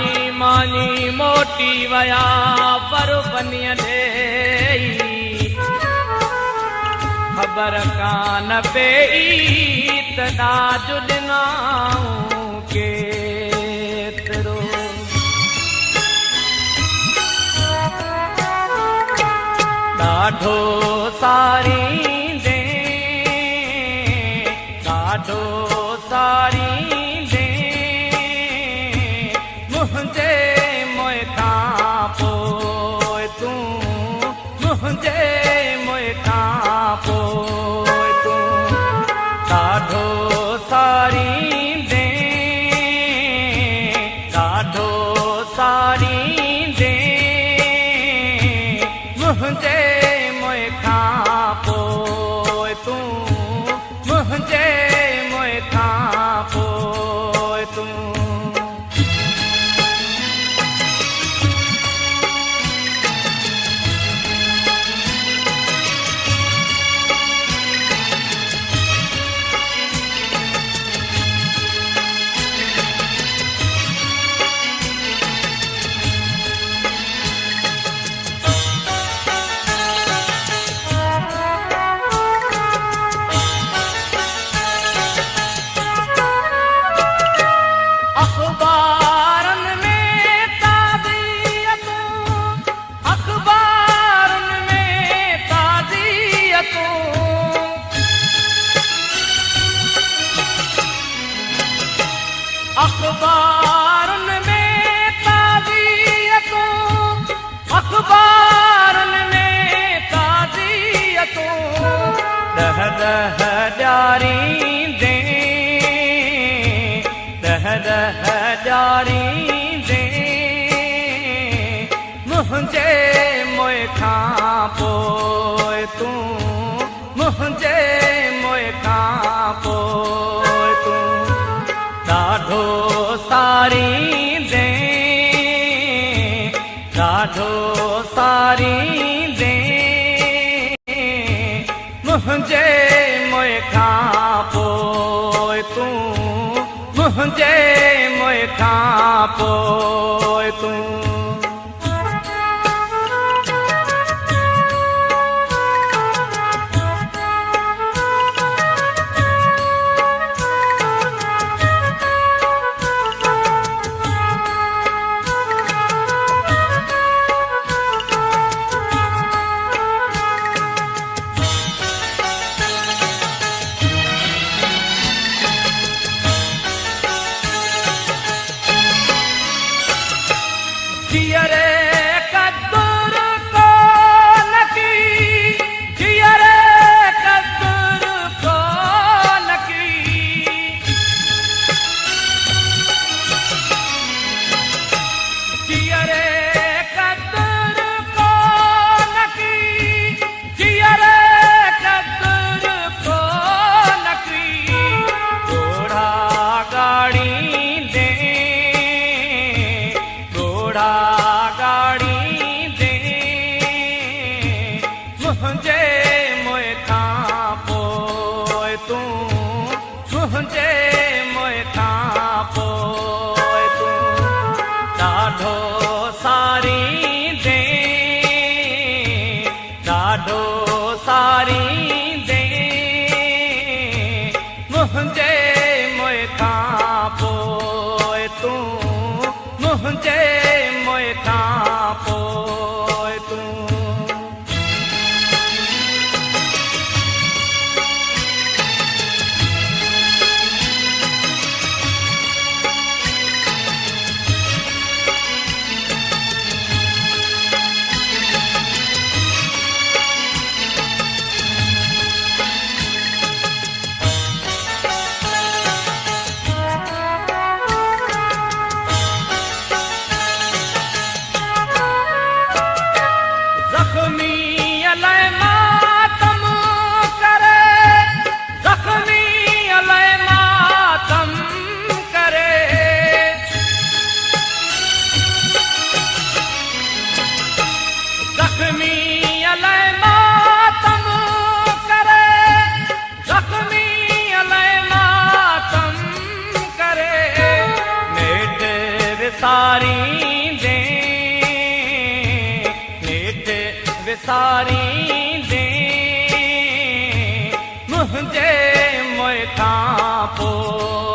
मानी मानी मोटी वया पर बनिया दे खबर कान पेई तदा जुड़नाऊं केतरो ॾाढो सारी दे ॾाढो सारी दे मुझे मोए खां पोइ तूं मुझे मोए खां पोइ तूं ॾाढो सारी दे ॾाढो सारी दे मुझे मोए खां पोइ तूं मुझे मोए खां पोइ तूं अखबारन में ताज़ियतूं अखबारन में ताज़ियतूं दह दह ॾियारी दे दह दह ॾियारी दे मुझे मोए खां पोइ तूं मुझे मोए खां पोइ तूं ॾाढो सारी दे ॾाढो सारी दे मुझे मोए खां पोइ तूं मुझे मोए खां पोइ तूं जियरे कद्दूर को नकी जियरे कद्दूर को नकी जियरे कद्दूर को नकी जियरे कद्दूर को नकी घोड़ा गाड़ी दे घोड़ा गाड़ी दे मुझे मोए खां पोइ तूं मुझे मोए खां पोइ तूं ॾाढो सारी दे ॾाढो सारी दे मुझे मोए खां पोइ तूं मुझे मोए खां पोइ तूं विसारींदे मुंहिंजे मुंह खां पोइ